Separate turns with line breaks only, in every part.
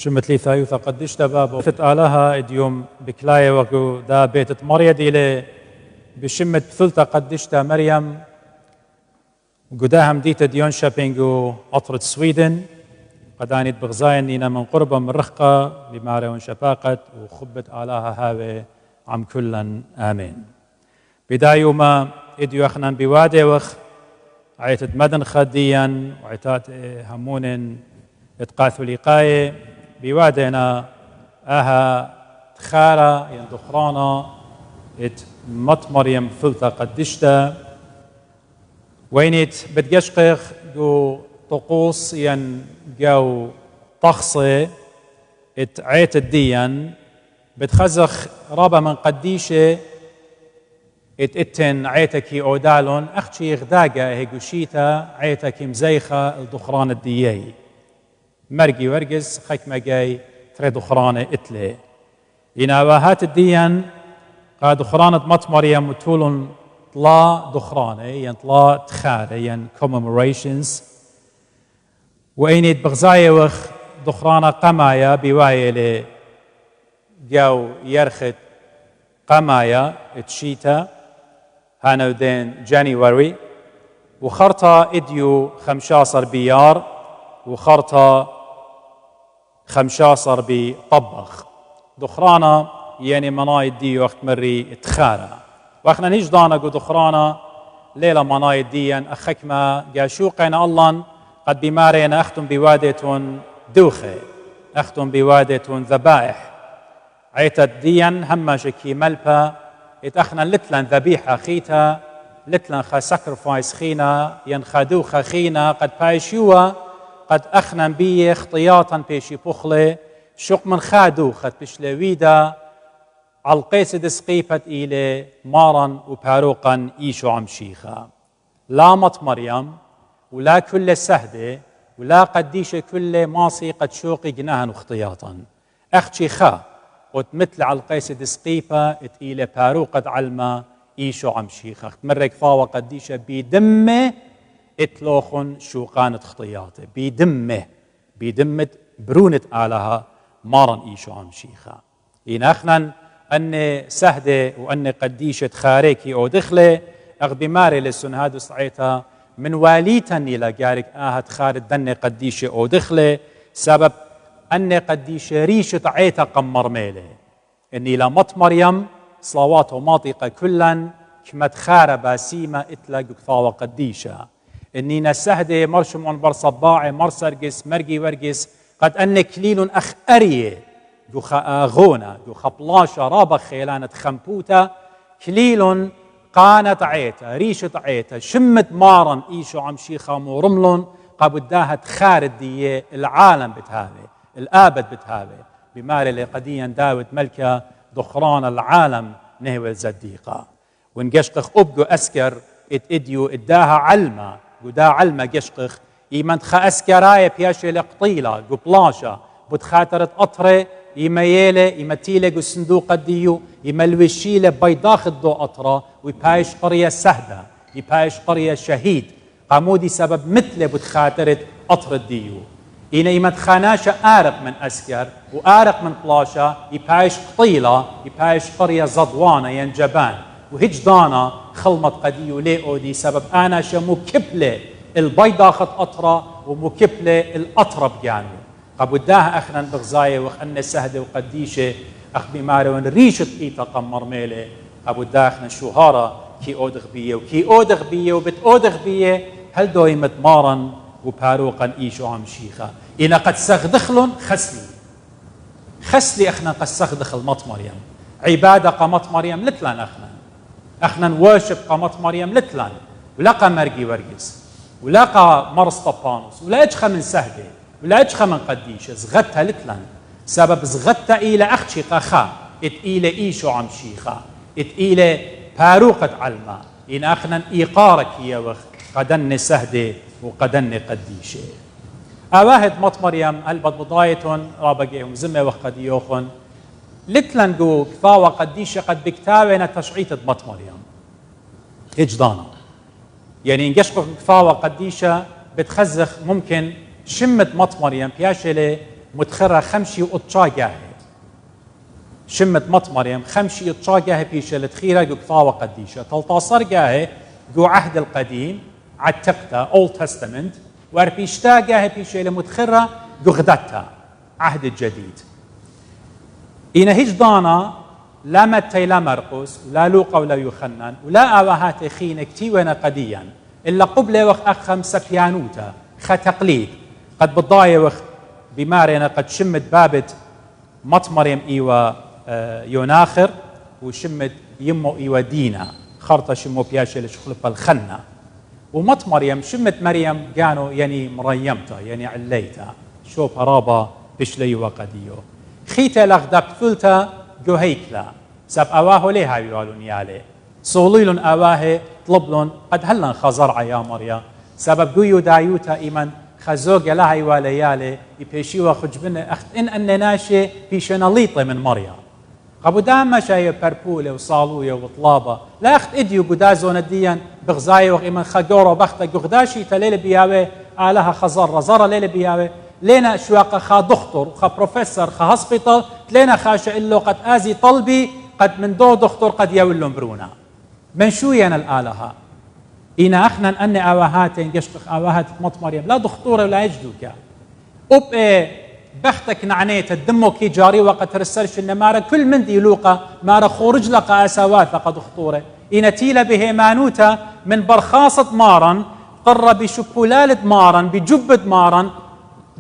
شمت لي ثايوثا قديش تبابو فت آلها اديوم بكلاية وكو دا بيتت مريد إلي بشمت بثلتا قديشتا مريم وقداهم ديتا ديون شابينجو أطرد سويدن قدانيت بغزاين نينا من قربة من رخقة بماري ونشفاقت وخبت آلها هاوي عم كلا آمين بدايو ما اديو اخنان بوادي وخ عيتت مدن خديا وعيتات همون اتقاثوا لقاية بوادينا اها تخارة يندخرانا ات مط مريم فلتا قدشتا وينيت بتقشقخ جو طقوس ين جو طخصي ات عيت الديان بتخزخ رابا من قديشة اتن عيتكي اودالون اختي غداقة هيقوشيتا عيتكي مزيخة الدخران الديي مرقي ورقز خيك مقاي تري دخرانة اتلي يناواهات الديان قا دخرانة مط مريم وتولون طلا دخرانة ين طلا تخارة ين commemorations وإنيت بغزاية وخ دخرانة قمايا بواية لي جو يرخت قمايا اتشيتا هانودين جانيوري وخرطة اديو 15 بيار وخرطة 15 بطبخ دخرانة يعني منايد دي وقت مري اتخارة واخنا نيج دانا قو دخرانة ليلة منايد ديان اخكما قاشوقين الله قد بمارين اختم بوادة دوخة اختم بوادة ذبائح عيتت ديان هما شكي ملبا اتأخنا لتلن ذبيحة خيتا لتلن خا ساكرفايس خينا ينخدوخ خينا قد بايشيوا قد أخنا بيه اختياطا بيشي بخلي شق من خادوخت بشلويدا عالقيس دسقيبت إلي مارا وباروقا إيشو عمشيخا لا مط مريم ولا كل سهدة ولا قديش كل ماصي قد شوقي جناها واختياطا أختي خا وتمثل على القيس دسقيبة إلى باروقة علمة إيشو عمشيخا اختمرك فاوة قديشة بيدمه اتلوخن شوقانة خطياته بيدمة برونة آلها مارن إيشو عمشيخا إناخنا أن سهدة وأن قديشة خاريكي أو دخلة أغبي ماري لسن هادو صعيتا من واليتني لقارك آهد خارد دن قديشة أو دخلة سبب أن قديشة ريشة عيتا قمر ميلة إني لمط مريم صلواته ماطقة كلا كمت خارة باسيمة إتلاق كثاوة قديشة إني نسهدة مرشم عنبر صباعي مرسرقس مرقي ورقس قد أن كليل أخ أريه جو خاغونا جو خبلاشة رابخ خيلانة خمبوتة كليل قانت عيتا ريشة عيتا شمت مارن إيشو عمشيخا ورملن قابداها تخارد دي العالم بتهاوي الآبد بتهاوي بماري لقديا داود ملكة دخران العالم نهوى الزديقة ونقشقخ أبقو أسكر اديو اداها علمة قدا علمة قشقخ إيمان تخا أسكرايا بياشي لقطيلة قبلاشة بتخاترت أطري يميلة يمتيلة قو صندوق الديو يملوشيلة بيضاخ الضو أطرة ويبايش قرية سهدة يبايش قرية شهيد قامودي سبب مثل بتخاترت أطر الديو إنا يمت خاناشة آرق من أسكر وآرق من بلاشة يبايش قطيلة يبايش قرية زضوانة ينجبان وهجدانا خلمت قديو ليئودي سبب أنا شمو كبلة البيضاخت أطرة ومكبلة الأطرة بجانو قبوداها أخنا بغزاية وخنا سهدة وقديشة أخ بماري ونريشة إيتا قمر ميلة قبوداها أخنا شوهارة كي أودغ بيه وكي أودغ بيه وبتأودغ بيه هل دويمت مارا وباروقا إيشو عمشيخا إنا قد سغدخلن خسلي أخنا قد سغدخل مط مريم عبادة قمط مريم لتلان أخنا واشب قمط مريم لتلان ولقى مرقي ورقس ولقى مرس طبانوس ولا أجخى من سهدة ولا أجخى من قديشة زغتها لتلان سبب زغتها إلى أختي قخا إلى إيشو عمشيخا إلى باروقة علمة إن أخنا إيقارك يا وخ قدن سهدة وقدن قديشة أواهد مط مريم البط بضايتون رابقيهم زمة وقديوخن لتلن جو كفاوة قديشة قد بكتاوينا تشعيطة مط مريم هجدانا يعني نقشقق كفاوة قديشة بتخزخ ممكن شمت مط مريم بياشلة متخرة خمشي وقطشا شمت مط مريم خمشي يطشا جاهي بيشة لتخيرة جو كثاوة قديشة تلتصر جاهي جو عهد القديم عتقتا Old Testament واربيشتا جاهي بيشة لمتخرة جو غدتا عهد الجديد إنا هيج دانا لا متى لا مرقس ولا لوقا ولا يوحنا ولا آوهات خين كتيونا قديا إلا قبل وقت أخم سبيانوتا تقليد قد بضايا وقت بمارينا قد شمت بابت مط مريم إيوا يوناخر وشمت يمو إيوا دينا خرطة شمو بياشة لشخلق الخنة ومط مريم شمت مريم كانوا يعني مريمتا يعني عليتا شو برابا بشلي وقديو خيتا لغدب ثلتا جو هيكلا سب أواه ليها يوالون يالي صوليلون أواه طلبلون قد هلن خزرع يا مريم سبب جويو دايوتا إيمن خزوج لها يواليالي يبيشي وخجبنا أخت إن ناشي بيشناليطة من مريم قبو دام مشاي بربولة وصالوية وطلابة لا أخت إديو قدازون الديان بغزاي وإيمن خجورة بخت قداشي تليل بياوي آلها خزر ليل بياوي لينا شواقة خا دكتور خا بروفيسور خا هاسبيتال لينا خاشة إلو قد آزي طلبي قد من دو دكتور قد يولون برونا من شو ين الآلها إنا أخنا أن أواهاتين قشتخ أواهات مط مريم لا دكتورة ولا يجدوك أب بختك نعنيت الدمو كي جاري وقت رسلش النمارة كل من دي لوقا مارا خورج لقى أسوات لقى دكتورة إنا تيلا به مانوتا من برخاصة مارا قرب بشكولالة مارا بجبة مارا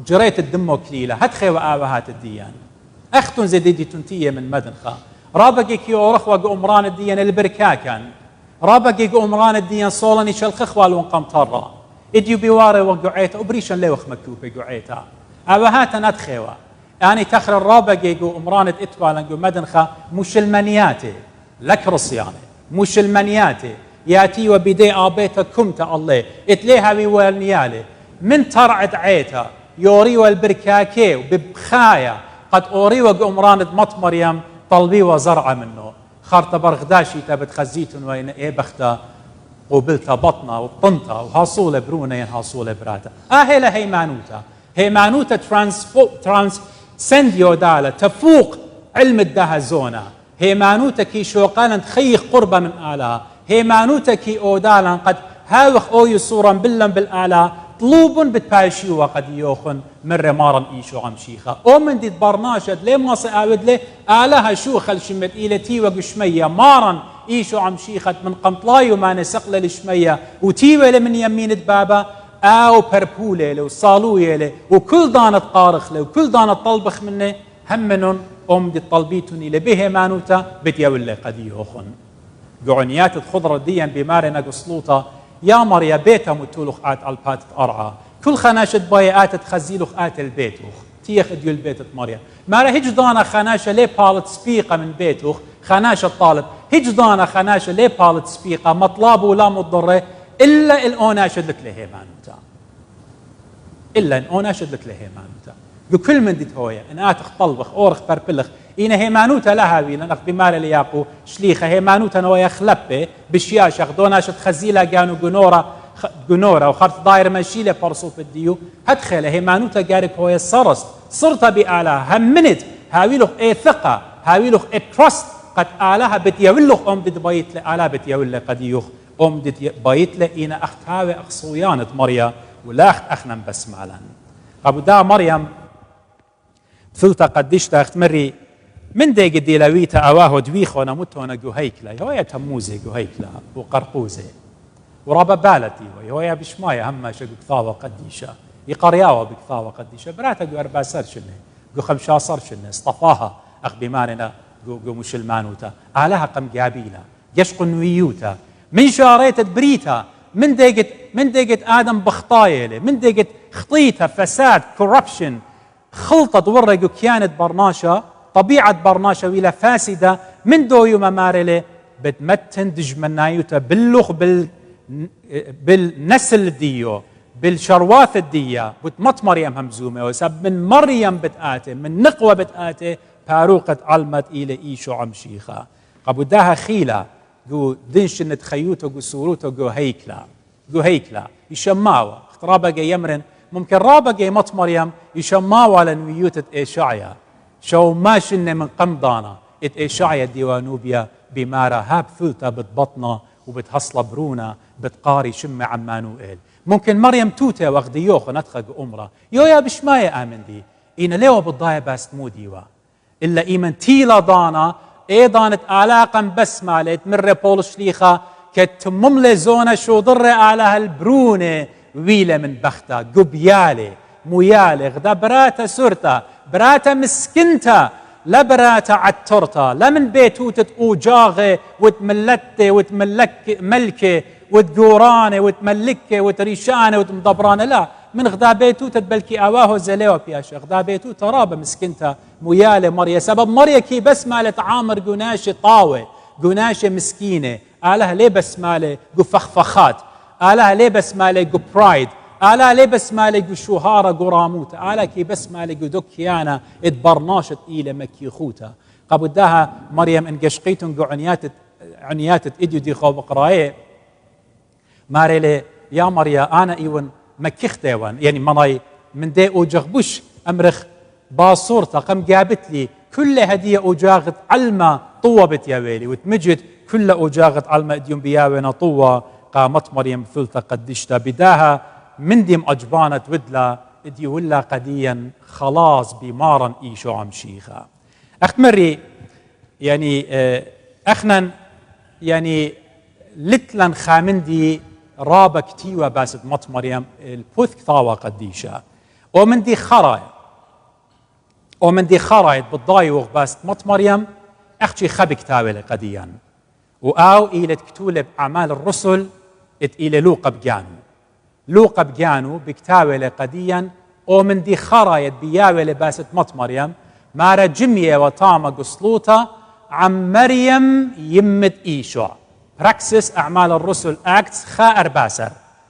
جريت الدمو كليلة هتخي وآوهات الديان أختن زديدي تنتية من مدنخة رابقي كي أورخوا أمران الديان البركاكان رابقي أمران الديان صولني شالخخوال ونقمطرة إديو بواري وقعيتا أبريشن ليوخ مكتوبة قعيتا آوهات نتخيوا يعني تخر الرابقي أمران إتوالا مدنخة مش المنياتي لك رصياني مش المنياتي ياتي وبدي آبيتا كمتا الله إتليها بيوالنيالي من ترعت عيتا يوري والبركاكي وببخايا قد أوري وقمران مط مريم طلبي وزرع منه خارطة برغداشي تبت خزيتن وين إيه بختا قبلتا بطنا وطنتا وهاصولة برونة ينهاصولة براتا هيلا هيمانوتا ترانسنديو دالة تفوق علم الدهزونة هيمانوتا كي شوقالا تخيخ قربة من آلها هيمانوتا كي أودالا قد هاوخ أوي صورا بالآلها طلوب بتباشي وقد يوخن من رمارا إيشو عمشيخة من دي برناشد ليه ما سأعود ليه آلها شو خل شمت إيلتي وقشمية مارا إيشو عمشيخة من قمطلاي وما نسقل لشمية وتيوة من يمين بابا أو بربولة له وصالوية له وكل دانت قارخ له وكل دانت طلبخ منه همنن دي طلبيتني لبه مانوتا بتيولي قد يوخن قعنيات الخضرة ديا بمارنا قصلوطة يا مريا بيتا متولخ آت البات أرعى كل خناشة بايات تخزيلخ آت البيتوخ تيخ اديو البيت مريا ما راه هجدانا خناشة ليه بالت سبيقة من بيتوخ خناشة طالب هجدانا خناشة ليه بالت سبيقة مطلاب ولا مضرة إلا الأوناشد لك له مانوتا إلا الأوناشد لك له مانوتا بكل من ديت هويا إن آتخ طلبخ أورخ بربلخ إن هيمانوتا لها ويلا نخ بمال لياقو شليخة هيمانوتا نويا خلبة بشياشة خدوناشة خزيلة كانوا جنورة وخرط داير مشيلة برصوف الديو هتخيل هيمانوتا جارك هويا صرت بآلها همنت هاويلخ اي ثقة هاويلخ اي ترست قد آلها بتيولخ ديت بايت لآلها بتيولخ قد يوخ ديت بايت لإنا أختاوي أخصويانة مريا ولا أخت أخنا بس مالا أبو دا مريم فلتا قدشتا أخت مري من ديق ديلاويتا أواه دويخو نموتونا جوهيكلا يهويا تموزي جوهيكلا وقرقوزي ورابا بالتي ويهويا بشمايا هما شا بكثاوة قديشة يقرياوة بكثاوة قديشة براتا جو أرباسر شنه جو خمشاصر شنه اصطفاها أخ بماننا جو مشلمانوتا آلها قم جابيلا يشقو نويوتا من شاريت بريتا من ديقت آدم بخطايله من ديقت خطيتها فساد كوربشن خلطة ورقو كانت برناشة طبيعة برناشة ولا فاسدة من دويو ممارله بتمتن دجمنايوتا باللخ بالنسل ديو بالشرواث الدية بتمط مريم همزومة وسب من مريم بتآتي من نقوة بتآتي باروقة علمت إلى إيشو عمشيخة قبو داها خيلة جو دنش نتخيوتو جو سوروتو جو هيكلا يشماوة اخترابة يمرن ممكن رابقة مط مريم يشما ولا نويوتة إيشعيا شو ما شن من قمضانا ات إيشعيا ديوانوبيا بمارا هاب ثلتا بتبطنا وبتحصل برونا بتقاري شم عمانوئيل ممكن مريم توتا وغديوخ نتخق أمرا يا بشماية آمن دي إن ليو بالضايا باست موديوا إلا إيمن تيلا دانا دانت علاقا بس مالت مرة بول شليخة كتمم لزونة شو ضر على هالبرونة ويلة من بختا قبيالي مويالي غدا براتا سرتا براتا مسكنتا لا براتا عترتا لا من بيتوتة أوجاغي وتملتي وتملك ملكي وتقوراني وتملكي وتريشاني وتمضبراني لا من غدا بيتوتة بلكي أواه زليوة بياشا غدا بيتوتة رابة مسكنتا مويالي مريا سبب مريا كي بس مالت عامر قناشي طاوة قناشي مسكينة آلها ليه بس مالي قو فخفخات آلها ليه بس مالي قو برايد آلها ليه بس مالي قو شوهارة قو راموتا آلها كي بس مالي قو دكيانا اتبرناشت إيلة مكي خوتا قابداها مريم انقشقيتن قو عنيات إديو دي خوب قرايه ماري لي يا مريا أنا إيون مكيختيوان يعني مناي من دي أوجغبوش أمرخ باصورتا قم جابت لي كل هدية أوجاغت علمة طوبت يا ويلي وتمجد كل أوجاغت علمة ديوم بياوينا طوة قامت مريم ثلثة قدشتا بداها من ديم أجبانة ودلا ديو ولا قديا خلاص بمارا إيشو عم شيخا أختمري يعني أخنا يعني لتلن خامندي رابا كتيوة باسد مط مريم البوث كثاوة قديشة ومن دي خرايط بالضايوغ باست مط مريم اختي خبك تاويل قديا وآو إلى كتولة بأعمال الرسل إلى لوقا بجانو بكتاويل قديا ومن دي خرايط بياويل باست مط مريم مارا جمية وطامة قصلوطة عن مريم يمت إيشو براكسس أعمال الرسل أكتس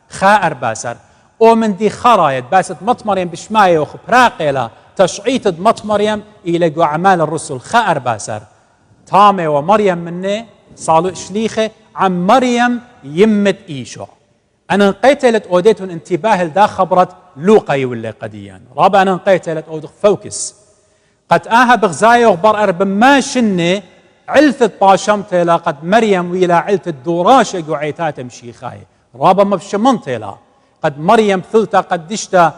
خائر باسر ومن دي خرايط باست مط مريم بشماية وخبراقيلة تشعيط مط مريم إلى أعمال الرسل خائر باسر تامة ومريم مني صالو شليخة عن مريم يمت إيشو أنا انقيتلت أوديتون انتباه لدا خبرت لوقا يولي قديا رابع أنا انقيتلت أودخ فوكس قد آها بغزايا وغبر أرب ما شني علثت باشمتلا قد مريم ويلا علثت دوراشة قعيتات مشيخاي رابا مبشمنتلا قد مريم ثلتا قد دشتا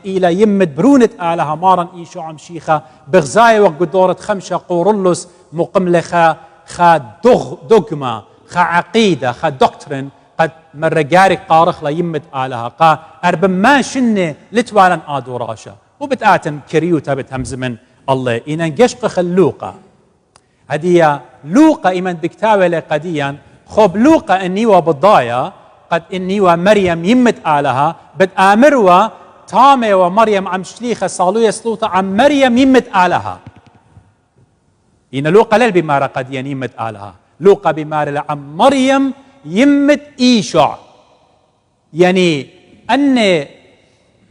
إلى يمت برونت آلها مارا إيشو عم شيخا بغزايا وقد دورت خمشة قورلس مقملخا خا دogma خا عقيدة خا دكترين قد مرقاري قارخ لا يمت آلها قا أرب ما شنة لتوالن آدوراشا وبتآتن كريوتا بتهمز من الله إن نقشق خلوقا هدية لوقا إيمان بكتاوة قديا خب لوقا إني وبضايا قد إني ومريم يمت آلها بتآمروا تامة ومريم عم شليخة صالو يسلوطة عم مريم يمت آلها إن لوقا لل بمارة قديا يمت آلها لوقا بمارة عم مريم يمت إيشع يعني أني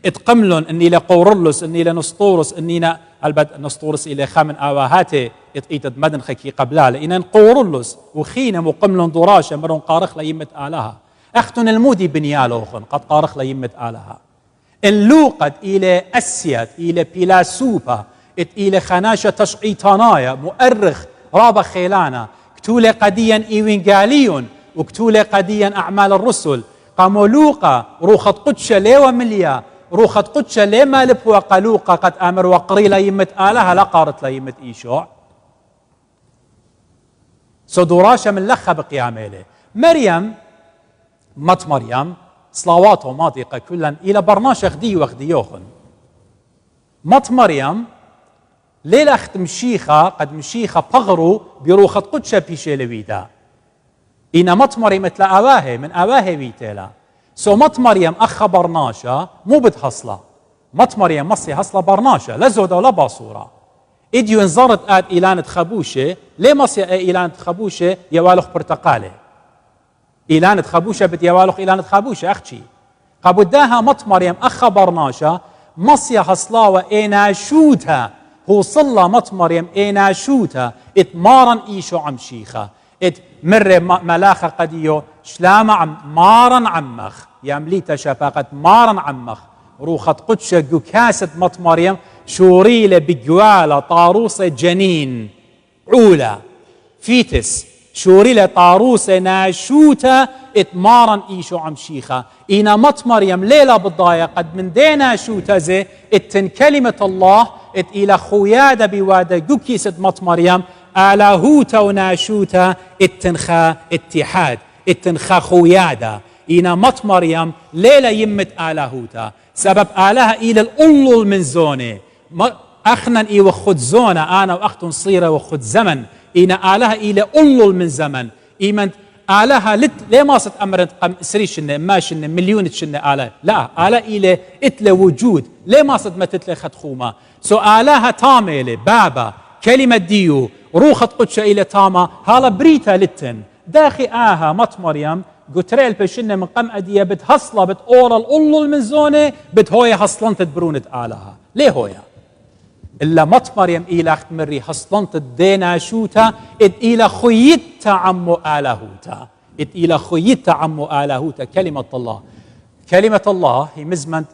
اتقملن اني لقورلس اني لنسطورس اني البد نسطورس الى خامن اواهاتي اتقيتد مدن خكي قبلها لان قورلس وخينا مقملن دراشه مرون قارخ ليمت آلها اختن المودي بنيالوخن قد قارخ ليمت آلها اللوقد الى اسيات الى بيلاسوبا الى خناشه تشقيطانايا مؤرخ رابا خيلانا كتوله قديا ايوينغاليون وكتوله قديا اعمال الرسل قاموا لوقا روخت قدشه ليوا مليا روخت قدشه ليه مالب وقلوقا قد امر وقري لا يمت آلها لا قارت لا يمت إيشوع صدوراشا من لخا بقيامه مريم مت مريم صلواته ماضيقة كلا إلى برناش أخدي وأخديوخن مت مريم ليلة أخت مشيخة قد مشيخة بغرو بروخت قدشه بيشي لويدا إن مت مريم اتلا أواهي من أواهي ويتلا سو مت مريم أخ برناشا مو بتحصله مت مريم مصي حصله برناشا لا زودة ولا باصورة إديو انظرت آد إيلانة خبوشة ليه مصي إيلانة خبوشة يوالخ برتقالة إيلانة خبوشة بت يوالخ إيلانة خبوشة أختي قابداها مت مريم أخ برناشا مصي حصلاوة إيناشوتها هو صلى مت مريم إيناشوتها اتمارن إيشو عم شيخة ات مر ملاخة قديو شلام عم مارن عمخ يامليتا شفاقة مارن عمخ روخت قدشة قكاسة مط مريم شوريلة بجوالة طاروسة جنين عولة فيتس شوريلة طاروسة ناشوتة اتمارن ايشو عم شيخة اينا مط مريم ليلة بالضاية قد من دينا شوتة زي اتن كلمة الله ات الى خويادة بوادة قكيسة مط مريم آلاهوتا وناشوتا اتنخا اتحاد اتنخا خويادة إينا مط مريم ليلة يمت آلاهوتا سبب آلها إلى الأولو من زوني أخنا إي وخد زونة أنا وأختن صيرة وخد زمن إينا آلها إلى أولو من زمن إيمن آلها ليه ما صد أمرت قم سريشن ما شن مليون شن آلها لا آلها إلى إتل وجود ليه ما صد ما تتلي خد خوما سو آلها تاميلة بابا كلمة ديو روخت قدشة إلى تاما هالا بريتا لتن داخي مط مريم قتريل بشنة من قم أدية بتهصلة بتقورا الأولو المنزونة بتهوية هصلنت برونة آلها ليه هويا إلا مط مريم إلى أخت مري هصلنت الدينا شوتا إلى خيتا عمو آلهوتا إلى خيتا عمو آلهوتا كلمة الله هي مزمنت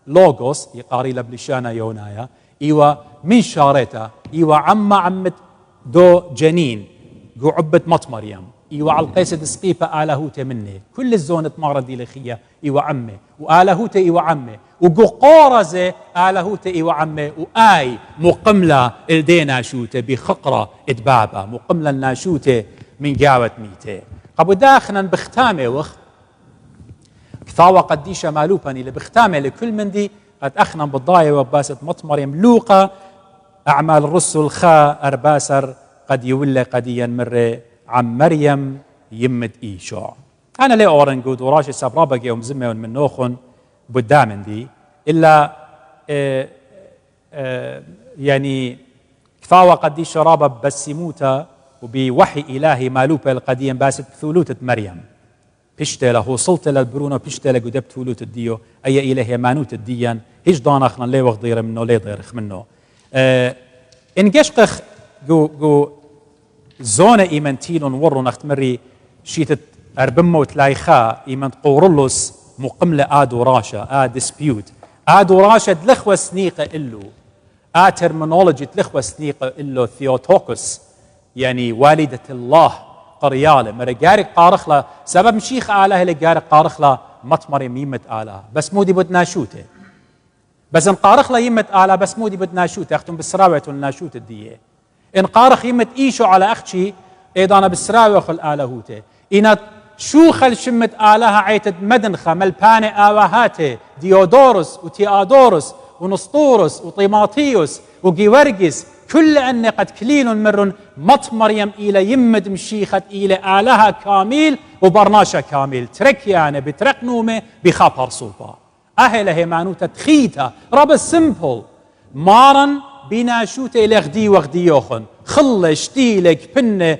لوغوس يقاري لبلشانا يونايا إيوا من شارتا إيوا عمت دو جنين قو عبة مط مريم إيوا على القيسة سقيفة آلهوته مني كل الزونة ماردي لخية إيوا عمي وآلهوته إيوا عمي وقو قورزة آلهوته إيوا عمي وآي مقملة الدينا شوته بخقرة إدبابة مقملة الناشوته من قاوة ميته قبو داخنا بختامه وخ كثاوة قديشة مالوباني لبختامه لكل من دي قد أخنا بالضاية وباسة مط مريم لوقا أعمال الرسل خا أرباسر قد يولى قد ينمر عم مريم يمد إيشوع أنا ليه أورنقود وراشي سابرابق يوم زمه من نوخن بدامن دي إلا يعني كفاوة قد شرابة بسيموتا وبوحي إلهي مالوبة القديم باسد ثلوتة مريم بيشتله وصلت للبرونة بيشتله قدبت ثلوتة ديو أي إلهي مانوت الديان هيش دانخنا ليه وقت ضير منه ليه ضيرخ منه إن قشقخ جو زونة إيمانتيلون ورو نختمري شيتت أربمو تلايخا إيمان قورلوس مقملة آدو راشا ديسبيوت آدو راشا دلخوة سنيقة إلو ترمينولوجي دلخوة سنيقة إلو ثيوتوكوس يعني والدة الله قريالة مرقارق قارخلا سبب مشيخ آله لقارق قارخلا مطمر يمت آله بس مودي بد ناشوته بس إن قارخلا يمت آله بس مودي بد ناشوته أختم بالسراوة الناشوت الدية إن قارخ يمت إيشو على أختي إيضانا بالسراوة خل آلهوته إن شو خل شمت آلها عيتد مدنخة ملبانة آواهاته ديودورس وتيادورس ونسطورس وطيماطيوس وجيورجس كل أن قد كليل مرن مط مريم إلى يمد مشيخة إلى آلها كامل وبرناشا كامل ترك يعني بترك نومه بخابر صوبا أهل هيمانوتا تخيتا رب سمبل مارن بناشوته إلى غدي وغدي يوخن خلة شتيلك بنة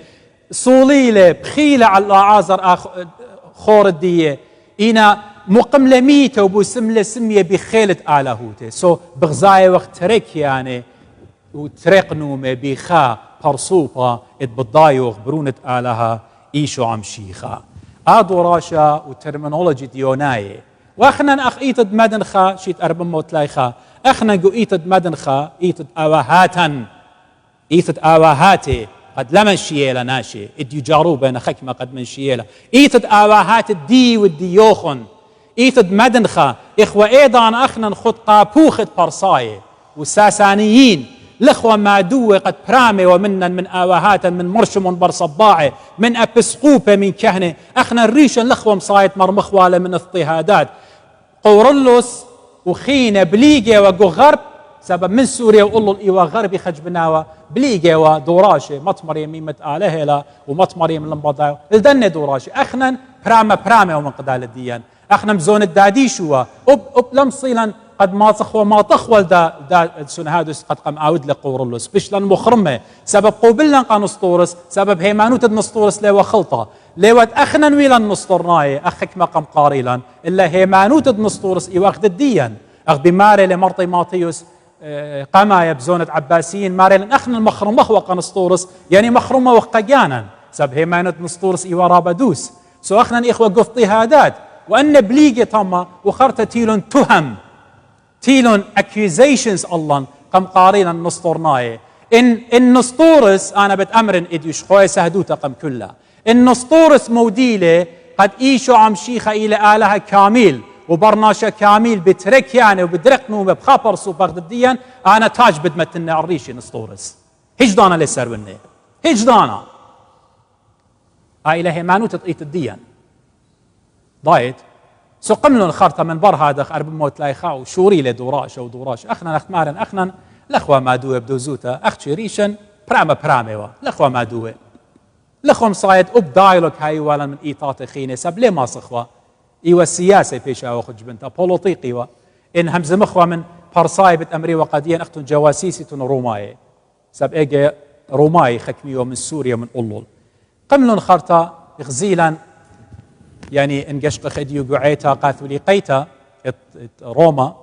صوليلة بخيلة على عازر خور الدية إنا مقملة ميتة وبسملة سمية بخيلة آلهوته بغزاية وقت ترك يعني وترق نومه بخا برصوبة اتبضايوغ برونة آلها إيشو عم شيخا آدو راشا وترمينولوجي ديوناي واخنا أخ إيتد مدنخا شيت أربم موتلايخا اخنا قو إيتد مدنخا إيتد آواهاتا إيتد آواهاتي قد لمن شيئلة ناشي إديو جاروبة خكمة قد من شيئلة إيتد آواهات الدي والديوخن إيتد مدنخا إخوة إيضان أخنا نخد قابوخة برصاية والساسانيين الأخوة مادوة قد برامي ومنا من آواهات من مرشم برصباعي من أبسقوبة من كهنة أخنا الريشن الأخوة مصايت مرمخوالة من اضطهادات قورلوس وخينة بليجة وقو غرب سبب من سوريا وقولوا الإيوة غربي خج بناوة بليجة ودوراشة مطمر يميمة آلهلا ومطمر يم لنبضايو الدنة دوراشة أخنا برامي ومن قدال الديان أخنا بزون الداديشوا لمصيلا قد ما تخوى ما تخوى دا سنهادس قد قام عاود لقورلوس بشلن مخرمه سبب قوبلن قانسطورس سبب هيمانوت النسطورس ليوا خلطه ليوت اخنا ويلا النسطورناي اخك ما قام قاريلا الا هيمانوت النسطورس ايواخد الديان اخ بماري لمرطي ماطيوس قما يبزونة عباسيين ماري لن اخنا المخرمه وقانسطورس يعني مخرمه وقجانا سبب هيمانوت نسطورس ايوا رابدوس سو اخنا اخوه قفطي هادات وان بليقي طما وخرت تيلون تهم تيلون accusations الله قم قارينا النسطورناي إن النسطورس أنا بتأمرن إديوش خوي سهدوتا قم كلها النسطورس موديلة قد إيشو عم شيخة إلى آلها كامل وبرناشا كامل بترك يعني وبدرق نومه بخابر سو بغداديا أنا تاج بدمتنا عريشي نسطورس هجدانا لسر وني هجدانا إلهي مانو تطيت الديان ضايت سو قملون خارطة من بر هذا أرب موت لايخا وشوري لدوراش أو دوراش أخنا نختمارن أخنا الأخوة ما دوه بدوزوتا أختي ريشن برامة الأخوة ما دوه الأخوة مصايد أب دايلوك هاي ولا من إيطات خيني سب ليه ما صخوة إيوه السياسة فيشا وخج بنتا بوليطيقي و إن همز مخوة من برصاي بتأمري وقديا أختن جواسيسي تن روماي سب إيجي روماي خكميو من سوريا من أولول قملون خارطة غزيلا يعني انقشق خديو قعيتا قاثولي قيتا روما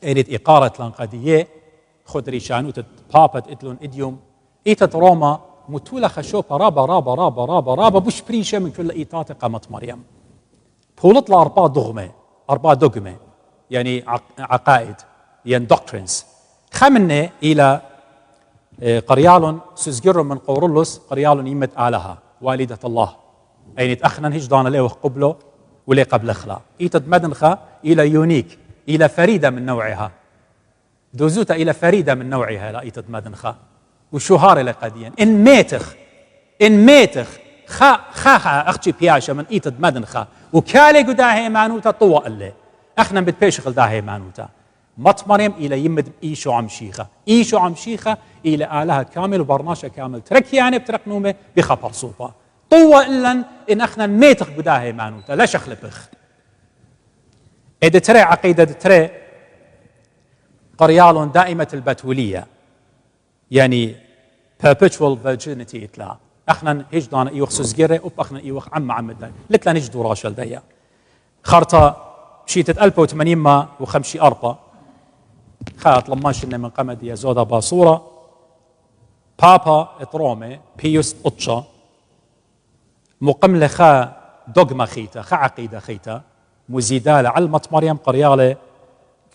إيريت إقارة لانقادية خدري شانوت بابت إدلون إديوم إيتت روما متولة خشوبة رابا بوش بريشة من كل إيتات قامت مريم بولت أربعة دغمة يعني عقائد يعني doctrines خمنة إلى قريال سزجر من قورولوس قريال يمت آلها والدة الله أين تأخنا هجدان له قبله ولي قبل خلا إيتت مدنخة إلى يونيك إلى فريدة من نوعها دوزوتا إلى فريدة من نوعها لا إيتت مدنخة وشهار لقديا إن ميتخ خاها أختي بياشة من إيتت مدنخة وكالي قداهي مانوتا طوى اللي أخنا بتبيشخل داهي مانوتا مط مريم إلى يمد إيشو عم شيخة إلى آلها كامل وبرناشة كامل ترك يعني بترك نومه بخبر صوبة طوى إلا إن أخنا ميتخ قداهي مانوتا لا شخل بخ إذا ترى عقيدة ترى قريال دائمة البتولية يعني perpetual virginity إتلا أخنا هجدان إيوخ سزجرة أخنا إيوخ عم الدين لتلا نجدو راشل دايا خارطة شيتة 1854 خاط لماش إن من قمدي يزودا باصورة بابا إترومي بيوس أطشا مقم لخا دوغما خيتا خا عقيدة خيتا مزيدالة على مط مريم قريالة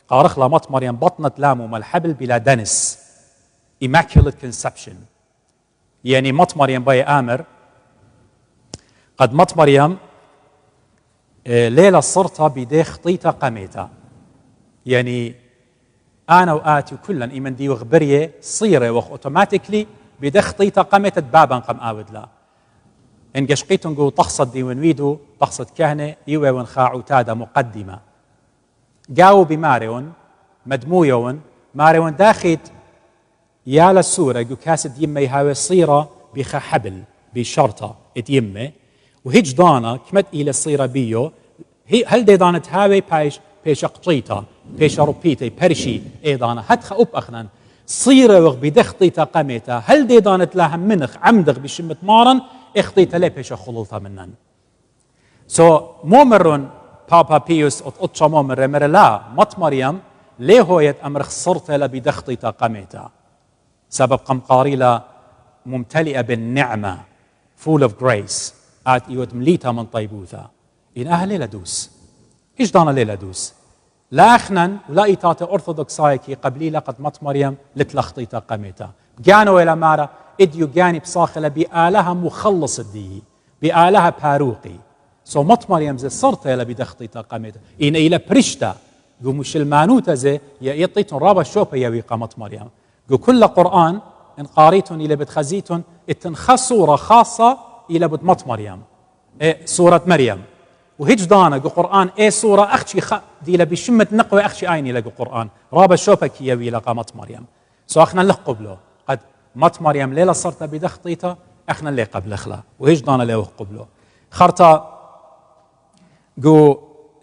قارخ لا مط مريم بطنت لامو مالحبل بلا دنس immaculate conception يعني مط مريم باي آمر قد مط مريم ليلة صرتا بدي خطيتا قميتا يعني أنا وآتي كلا إيمن دي وغبرية صيرة وخ أوتوماتيكلي بدي خطيتا قميتا بابا قم آود لا إن قشقيتن قو تخصد دي ونويدو تخصد كهنة يوي ونخاعو تادا مقدمة قاو بماريون مدمويون ماريون داخت يا للسورة جو كاسد يمي هاوي صيرة بخا حبل بشرطة اتيمي وهيج دانا كمت إلى الصيرة بيو هل دي دانت هاوي بيش قطيتا بيش روبيتي برشي اي دانا هدخ أب أخنا صيرة وغ بدخطيتا قميتا هل دي دانت لها منخ عمدغ بشمت مارن اخطيتا لي بيش خلطها منن مومرون بابا بيوس أطشا مومر مر لا مط مريم ليه هويت أمر خسرت لبدخطيتا قميتا سبب قم قاريلا ممتلئة بالنعمة full of grace آت إيوت مليتا من طيبوثا إن أهل لدوس إيش دانا ليلة دوس لا أخنن ولا إيتاتا أرثوذكسايكي قبلي لقد مط مريم لتلخطيتا قميتا جانو إلى مارا إديو جاني بصاخلة بآلها مخلص الدي بآلها باروقي مط مريم زي صرت إلى بدخطيتا قميتا إن إلى برشتا جو مش المانوتا زي يطيتن رابا الشوبة يوي قمت مريم جو كل قرآن إن قاريتن إلى بتخزيتن اتنخص صورة خاصة إلى بتمط مريم سورة مريم وهيج دانا جو قرآن سورة أختي دي إلى بشمة نقوى أختي عيني لقو قرآن رابا الشوبة كيوي لقمت مريم أخنا اللي قبله قد مط مريم ليلة صرت بدخطيتا أخنا اللي قبل خلا وهيج دانا اللي قبله خرطة جو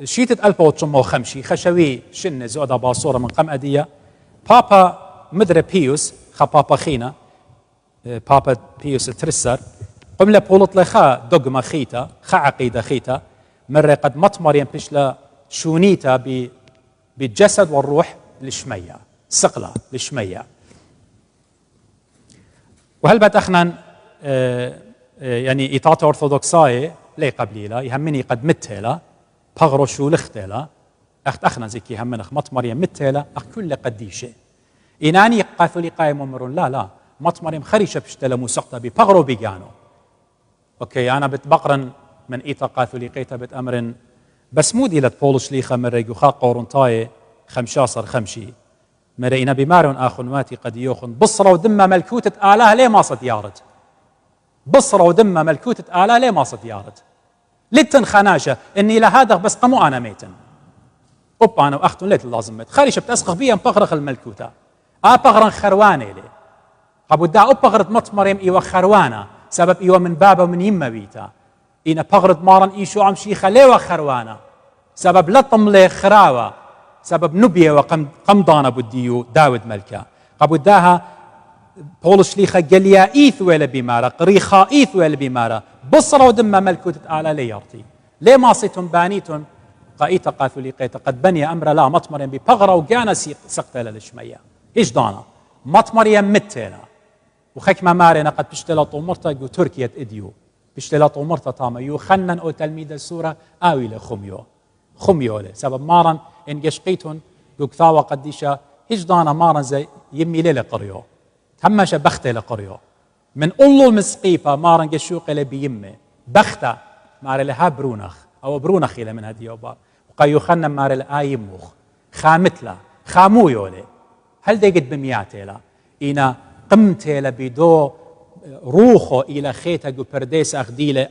شيتة 1905 خشوي شن زودا باصورة من قم أدية بابا مدري بيوس خا بابا خينا بابا بيوس الترسر قملا بولط لخا دوغما خيتا خا عقيدة خيتا مرة قد مط مريم بشلا شونيتا بالجسد والروح لشمية سقلة لشمية وهل بات أخنا يعني إيطاتا أرثوذكساي لي قبليلا يهمني قد متهلا بغرشو لختلا أخنا زكي همنخ مطمريم متلا أخ كل قديشة إناني قاثولي قايم ومرون لا مطمريم خريشة بشتلمو سقطة ببغرو بيجانو أوكي أنا بتبقرن من إيتا قاثولي قيتا بتأمرن بس مودي لتبولش ليخا من ريقو خاق قورنطاي 15 خمشي مرينا بمارون آخن ماتي قد يوخن بصرة ودمة ملكوتة آلاه ليه ما صديارت بصرة ودمة ملكوتة آلاه ليه ما صديارت لتن خناشة إني لهذا بس قمو أنا ميتن أنا وأختن ليت اللازم ميت خاريشة بتأسقف بيا مبغرخ الملكوتة بغرن خروانة لي قبو دا أبغرت مطمريم إيوة خروانة سبب إيوة من بابا ومن يمة بيتا إنا بغرت مارن إيشو عم شيخة ليوة خروانة سبب لطم لي خراوة سبب نبيه وقمضانة بديو داود ملكا قبو داها بولش ليخا قليا إيث ولا بمارة قريخا إيث ولا بمارة بصرة ودمة ملكوتة آلا ليارتي ليه ماصيتم بانيتم قايتا قاثولي قيتا قد بني أمر لا مطمرين ببغرة وقانا سقطة للشمية إيش دانا مطمرين متلا وخكما مارينا قد بشتلا طومرتا جو تركيا إديو بشتلا طومرتا تاما يو خنن أو تلميذ السورة آوي خميو له سبب مارن إن جشقيتون جو كثاوة قديشة إيش دانا مارن زي يمي ليلة قريو تمش بختة لقريو من أولو المسقيفة مارن جشوق له بيمه بختة مار لها برونخ أو برونخ إلى من هدي وبار وقايو خنن مار لها يموخ خامتلا خامو يولي هل ديقت بمياتيلا إنا قمتيلا بدو روخو إلى خيتا جو برديس أخديل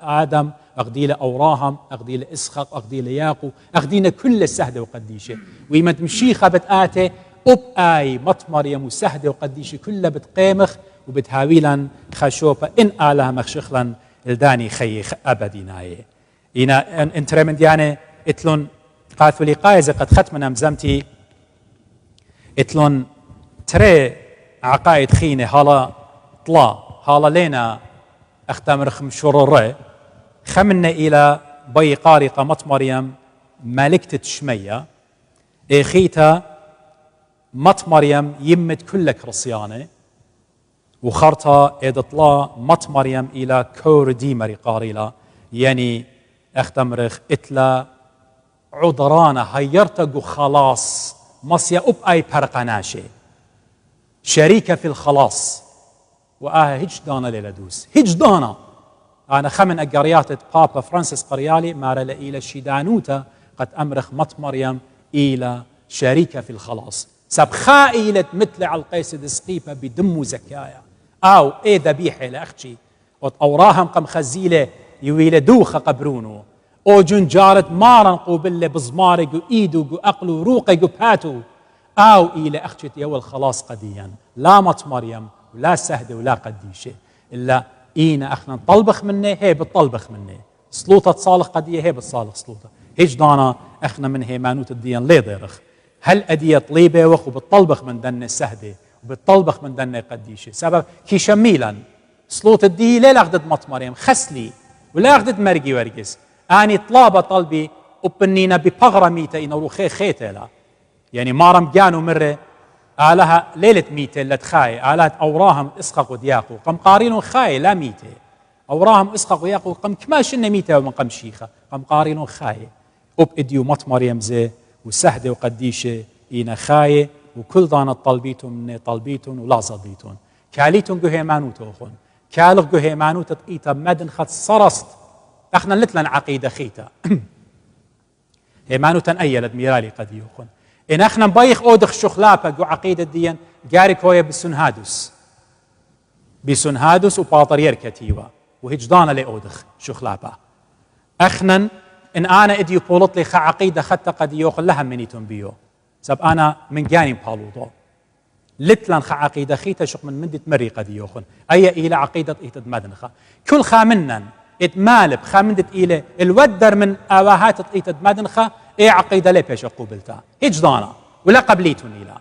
آدم أخديل أوراهم أخديل إسخق أخديل ياقو أخدينا كل السهدة وقديشة ويما تمشيخة بتآتي آي مطمريم وسهدة وقديشة كلها بتقيمخ وبتهاويلا خشوبة إن آلها مخشخلا الداني خيخ أبدي نايه إنا انترمن يعني اتلون قاثولي قايزة قد ختمنا مزمتي اتلون تري عقائد خينة هالا طلا هالا لينا اختمر خمشور خمنا إلى بي قارقة مطمريم ملكة شمية إخيتا مطمريم يمت كلك رصيانة وخرطة إدطلا مطمريم إلى كور ديمري قاريلا يعني اختمرخ اتلا عذرانة هيرتقو خلاص مصيا أب أي برقناشي شريكة في الخلاص هج دانا للدوس هج دانا أنا خمن أقريات بابا فرانسيس قريالي مارل إلى شيدانوتا قد أمرخ مطمريم إلى شريكة في الخلاص سب خائلة مثل على القيس دسقيبة بدم زكايا أو ذبيحة لأختي وأوراهم قم خزيلة يويلدوخ قبرونو أو جنجارة مارن قوبلة بزمارق وإيدو وأقلو روقي وباتو أو إلى أختي يول خلاص قديا لا مطمريم ولا سهدة ولا قديشة إلا إينا أخنا نطلبخ منه هي بتطلبخ منه سلوطة صالح قدية هي بتصالح سلوطة هيج دانا أخنا من هيمانوت الدين ليه ضيرخ هل أدية طليبة وخو بتطلبخ من دنة سهدة وبتطلبخ من دنة قديشة سبب كي شميلا سلوطة دي ليه لاخدد مطمريم خسلي ولا أخدد مرقي ورقس أني طلابة طلبي وبنينا ببغرة ميتة إنه روخي خيتة يعني مارم جانو مرة آلها ليلة ميتة اللي تخاي آلها أوراهم إسقق ودياقو قم قارينو خاي لا ميتة أوراهم إسقق ودياقو قم كماشن ميتة ومن قم شيخة قم قارينو خاي إديو مطمريم زي وسهدة وقديشة إينا خاي وكل دانا طلبيتون من طلبيتون ولا صديتون كاليتون قهيمانو توخون كالغ قهيمانو تطقيتا مدن خد صرست احنا لتلن عقيدة خيتا هيمانو تنأيلت ميرالي قد يوخون إن احنا بايخ أودخ شخلابة جو عقيدة ديان جارك هوية بسنهادوس وباطرير كتيوة وهجدانا لأودخ شخلابة احنا إن أنا إديو بولط لي عقيدة خطة قد يوخن لها منيتون بيو سب أنا من جاني بالوضو لتلن عقيدة خيتا شق من مندت مري قد يوخن أي إلى عقيدة إيتد مدنخة كل خامنن إتمالب خامندت إلى الودر من آواهات إيتد مدنخة إيه عقيدة لي بيش قوبلتا هجدانا ولا قبليتون إلى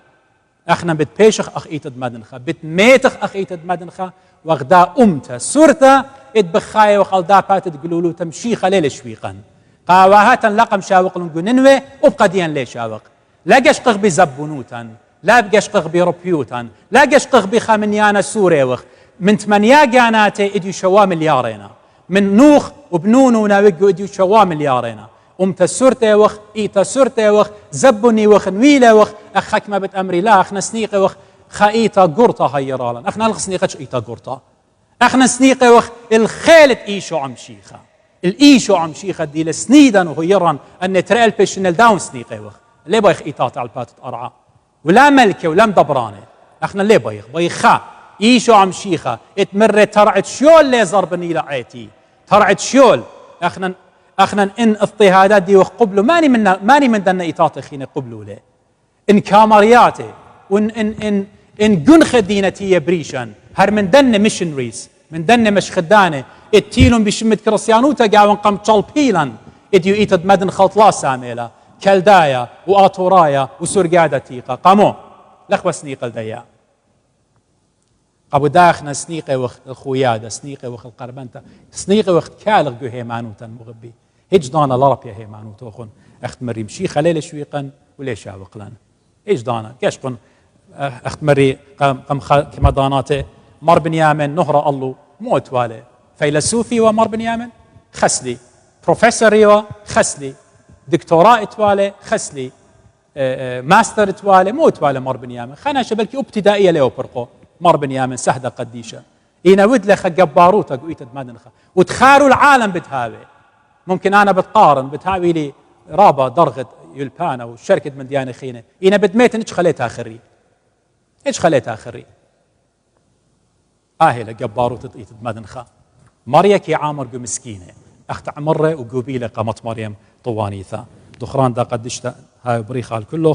احنا بتبيشخ أخ إيتد مدنخة بتميتخ أخ إيتد مدنخة وغدا أمتا سورتا إتبخاية وخلدا باتت قلولو تمشي خليل شويقا قاواهاتا لقم شاوق لنقننوه وبقديان لي شاوق لا قشقغ بزبونوتا لا بقشقغ بربيوتا لا قشقغ بخامنيانا سوريوخ من 8 قاناتي إديو شوا مليارينا من نوخ وبنونو ناوقو إديو شوا مليارينا سورتي وخ إيتا سورتي وخ زبني وخ نويلة وخ أخك ما بتأمري لا أخنا سنيقة وخ خايتا قرطة هيرالا أخنا الخ سنيقة إيتا قرطة أخنا سنيقة وخ الخالت إيشو عم شيخة الإيشو عم شيخة دي لسنيدا وهيران أن ترى بيشنال داون سنيقة وخ ليه بايخ إيتات على البات أرعى ولا ملكة ولا مدبرانة أخنا ليه بايخا إيشو عم شيخة اتمر ترعت شول ليزر بني لعيتي ترعت شول أخنا إن اضطهادات دي وقبلوا ماني من دنا إيتات خينا قبلوا له إن كامرياته وإن جنخ دينتي بريشان هر من دنا ميشنريز من دنا مش خدانة اتيلون بشمة كريستيانوتا قاون قم تشالبيلان اديو إيتد مدن خلطلا ساميلا كالدايا وآتورايا وسرقادة تيقا قامو لخوة سنيقة الديا قبو داخنا سنيقة وقت الخويادة سنيقة وقت القربنتا سنيقة وقت كالغ جو هيمانوتا مغبي هيج دانا لرب يا هيمانوتا وخن اخت مريم شيخة ليلة شويقا وليش عوقلان هيج دانا كيش قن اخت مري كما داناتي مر بنيامن نهر الله موت والي فيلسوفي ومر بنيامن خسلي بروفيسور يوا خسلي دكتوراه اتوالي خسلي ماستر اتوالي مو اتوالي مر بنيامن خنا شبلكي ابتدائيه ليو برقو مر بنيامن سهده قديشه اينا ود لخ جباروتا قويت مدنخه وتخاروا العالم بتهاوي ممكن انا بتقارن بتهاوي لي رابا درغت يلبانا وشركه من ديانه خينه اينا بدميت ايش خليتها خري ايش خليتها خري اهله جباروت تقيت مدنخه مريكي عامر مسكينه اخت عمره وقبيله قامت مريم طوانيثا دخران دا قدشتا هاي بريخة الكل